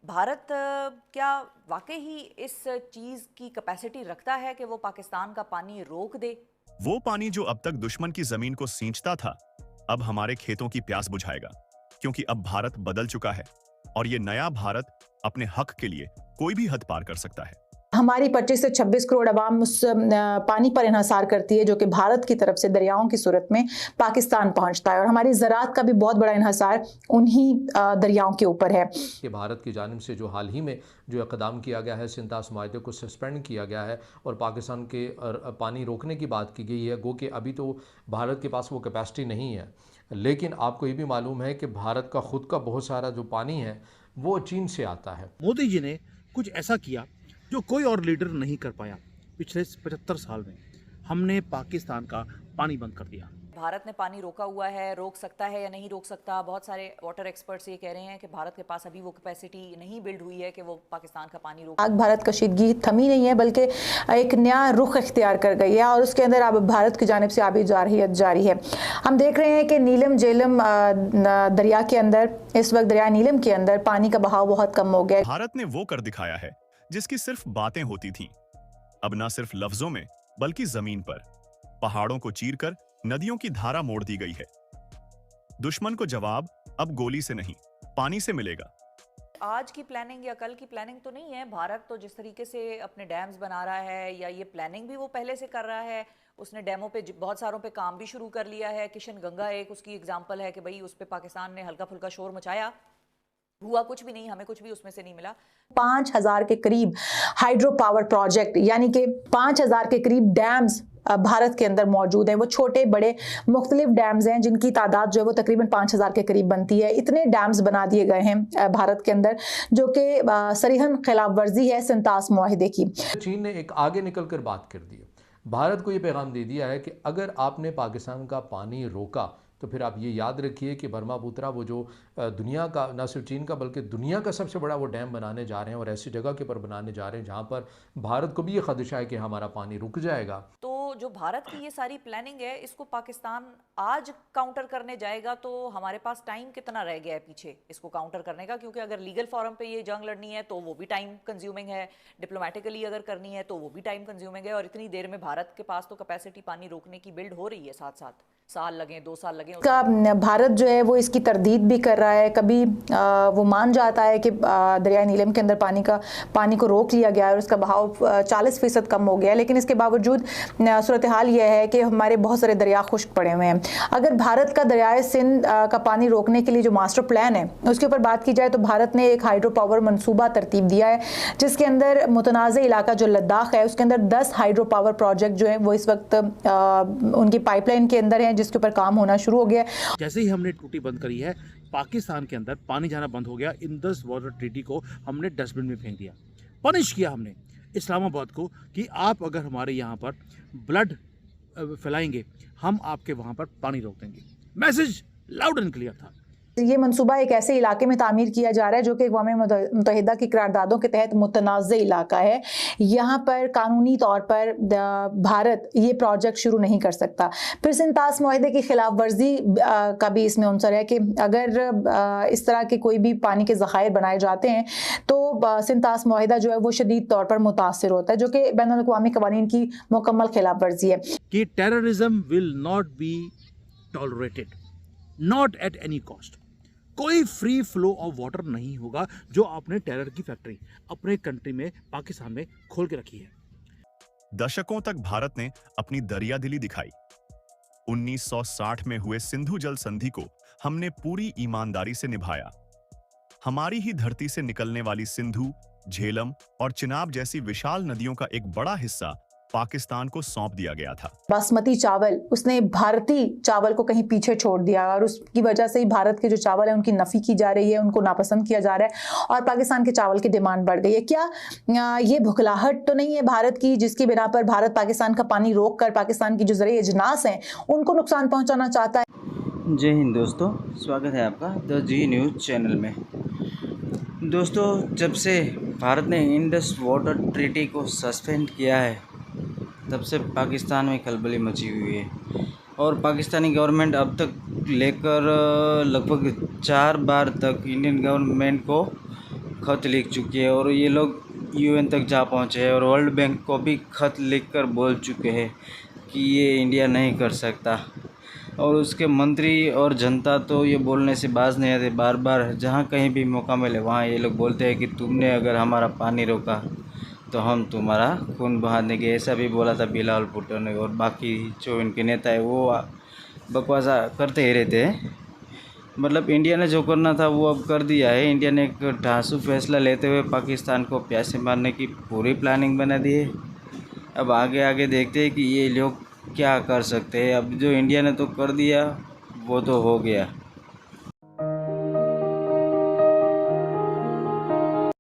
भारत क्या वाकई ही इस चीज की कैपेसिटी रखता है कि वो पाकिस्तान का पानी रोक दे? वो पानी जो अब तक दुश्मन की जमीन को सींचता था, अब हमारे खेतों की प्यास बुझाएगा। क्योंकि अब भारत बदल चुका है और ये नया भारत अपने हक के लिए कोई भी हद पार कर सकता है। हमारी 25 से 26 करोड़ आवाम उस पानी पर इन्हसार करती है जो कि भारत की तरफ से दरियाओं की सूरत में पाकिस्तान पहुंचता है, और हमारी ज़राअत का भी बहुत बड़ा इन्हसार उन्हीं दरियाओं के ऊपर है कि भारत की जानिब से जो हाल ही में जो इक़दाम किया गया है, सिंतास माहदे को सस्पेंड किया गया है और पाकिस्तान के पानी रोकने की बात की गई है। गो कि अभी तो भारत के पास वो कैपेसिटी नहीं है, लेकिन आपको ये भी मालूम है कि भारत का ख़ुद का बहुत सारा जो पानी है वो चीन से आता है। मोदी जी ने कुछ ऐसा किया जो कोई और लीडर नहीं कर पाया। पिछले 75 साल में हमने पाकिस्तान का पानी बंद कर दिया। भारत ने पानी रोका हुआ है, रोक सकता है या नहीं रोक सकता? बहुत सारे वाटर एक्सपर्ट्स ये कह रहे हैं कि भारत के पास अभी वो कैपेसिटी नहीं बिल्ड हुई है कि वो पाकिस्तान का पानी रोक। आग भारत कशीदगी थमी नहीं है, बल्कि एक नया रुख इख्तियार कर गई है और उसके अंदर अब भारत की जानिब से आबी जारी है। हम देख रहे हैं कि नीलम झेलम दरिया के अंदर, इस वक्त दरिया नीलम के अंदर पानी का बहाव बहुत कम हो गया है। भारत ने वो कर दिखाया है जिसकी सिर्फ बातें होती थीं। अब ना सिर्फ लफ्जों में बल्कि जमीन पर पहाड़ों को चीरकर नदियों की धारा मोड़ दी गई है। दुश्मन को जवाब अब गोली से नहीं, पानी से मिलेगा। आज की प्लानिंग या कल की प्लानिंग तो नहीं है। भारत तो जिस तरीके से अपने डैम्स बना रहा है, या ये प्लानिंग भी वो पहले से कर रहा है। उसने डैमों पे बहुत सारों पे काम भी शुरू कर लिया है। किशन गंगा एक उसकी एग्जांपल है कि भाई उस पे पाकिस्तान ने हल्का फुल्का शोर मचाया, हुआ कुछ भी नहीं, हमें कुछ भी उसमें से नहीं मिला। 5000 के करीब हाइड्रो पावर प्रोजेक्ट, यानी कि 5000 के करीब डैम्स भारत के अंदर मौजूद हैं। वो छोटे बड़े मुख्तलिफ डैम्स हैं जिनकी तादाद जो है वो तकरीबन 5000 के करीब बनती है। इतने डैम्स बना दिए गए हैं भारत के अंदर, जो कि सरीहन खिलाफ वर्जी है सिंतास मुआहिदे की। चीन ने एक आगे निकल कर बात कर दी, भारत को ये पैगाम दे दिया है कि अगर आपने पाकिस्तान का पानी रोका तो फिर आप ये याद रखिए कि ब्रह्मपुत्रा वो जो दुनिया का, न सिर्फ चीन का बल्कि दुनिया का सबसे बड़ा वो डैम बनाने जा रहे हैं और ऐसी जगह के ऊपर बनाने जा रहे हैं जहाँ पर भारत को भी ये खदशा है कि हमारा पानी रुक जाएगा। तो जो भारत की ये सारी प्लानिंग है, इसको पाकिस्तान आज काउंटर करने जाएगा तो हमारे पास टाइम कितना रह गया है पीछे इसको काउंटर करने का? क्योंकि अगर लीगल फॉरम पे ये जंग लड़नी है तो वो भी टाइम कंज्यूमिंग है, डिप्लोमेटिकली अगर करनी है तो वो भी टाइम कंज्यूमिंग है, और इतनी देर में भारत के पास तो कैपेसिटी पानी रोकने की बिल्ड हो रही है। साथ साथ साल लगे, 2 साल लगे। भारत जो है वो इसकी तरदीद भी कर रहा है। कभी वो मान जाता है कि दरिया नीलम के अंदर पानी को रोक लिया गया है और उसका बहाव 40% कम हो गया है, लेकिन इसके बावजूद सूरत हाल यह है कि हमारे बहुत सारे दरिया खुश्क पड़े हुए हैं। अगर भारत का दरियाए सिंध का पानी रोकने के लिए जो मास्टर प्लान है उसके ऊपर बात की जाए तो भारत ने एक हाइड्रो पावर मनसूबा तरतीब दिया है, जिसके अंदर मुतनाज़ इलाका जो लद्दाख है उसके अंदर 10 हाइड्रो पावर प्रोजेक्ट जो है वो इस वक्त उनकी पाइपलाइन के अंदर है, जिसके ऊपर काम होना शुरू हो गया। जैसे ही हमने टूटी बंद करी है, पाकिस्तान के अंदर पानी जाना बंद हो गया। इंडस वाटर ट्रीटी को हमने डस्टबिन में फेंक दिया। पनिश किया हमने इस्लामाबाद को कि आप अगर हमारे यहाँ पर ब्लड फैलाएंगे, हम आपके वहाँ पर पानी रोक देंगे। मैसेज लाउड एंड क्लियर था। ये मंसूबा एक ऐसे इलाके में तामीर किया जा रहा है जो कि अक़वाम मुत्तहिदा की करारदादों के तहत मुतनाज़ इलाका है। यहाँ पर कानूनी तौर पर भारत ये प्रोजेक्ट शुरू नहीं कर सकता। फिर सिंतास मुआहिदे की खिलाफ वर्जी का भी इसमें अंसर है कि अगर इस तरह के कोई भी पानी के ज़खायर बनाए जाते हैं तो सिंतास मुआहिदा जो है वो शदीद तौर पर मुतासिर होता है, जो कि बैनुल अक़वामी क़वानीन की मुकम्मल खिलाफ वर्जी है। कि terrorism will not be tolerated, not at any cost. कोई फ्री फ्लो ऑफ वाटर नहीं होगा जो आपने टेरर की फैक्ट्री अपने कंट्री में, पाकिस्तान में खोल के रखी है। दशकों तक भारत ने अपनी दरियादिली दिखाई। 1960 में हुए सिंधु जल संधि को हमने पूरी ईमानदारी से निभाया। हमारी ही धरती से निकलने वाली सिंधु, झेलम और चिनाब जैसी विशाल नदियों का एक बड़ा हिस्सा पाकिस्तान को सौंप दिया गया था। बासमती चावल, उसने भारतीय चावल को कहीं पीछे छोड़ दिया और उसकी वजह से ही भारत के जो चावल है उनकी नफी की जा रही है, उनको नापसंद किया जा रहा है और पाकिस्तान के चावल की डिमांड बढ़ गई है। क्या ये भुखलाहट तो नहीं है भारत की, जिसकी बिना पर भारत पाकिस्तान का पानी रोक कर पाकिस्तान की जो ज़रिए अजनास हैं उनको नुकसान पहुँचाना चाहता है? जय हिंद दोस्तों, स्वागत है आपका द जी न्यूज़ चैनल में। दोस्तों, जब से भारत ने इंडस वाटर ट्रीटी को सस्पेंड किया है तब से पाकिस्तान में खलबली मची हुई है और पाकिस्तानी गवर्नमेंट अब तक लेकर लगभग 4 बार तक इंडियन गवर्नमेंट को खत लिख चुकी है और ये लोग यूएन तक जा पहुँचे हैं और वर्ल्ड बैंक को भी खत लिखकर बोल चुके हैं कि ये इंडिया नहीं कर सकता। और उसके मंत्री और जनता तो ये बोलने से बाज नहीं आते, बार बार जहाँ कहीं भी मौका मिले वहाँ ये लोग बोलते हैं कि तुमने अगर हमारा पानी रोका तो हम तुम्हारा खून बहा देंगे। ऐसा भी बोला था बिलावल भुट्टो ने, और बाकी जो इनके नेता है वो बकवासा करते ही रहते हैं। मतलब इंडिया ने जो करना था वो अब कर दिया है। इंडिया ने एक ढांसू फैसला लेते हुए पाकिस्तान को प्यासे मारने की पूरी प्लानिंग बना दी है। अब आगे आगे देखते हैं कि ये लोग क्या कर सकते हैं। अब जो इंडिया ने तो कर दिया वो तो हो गया।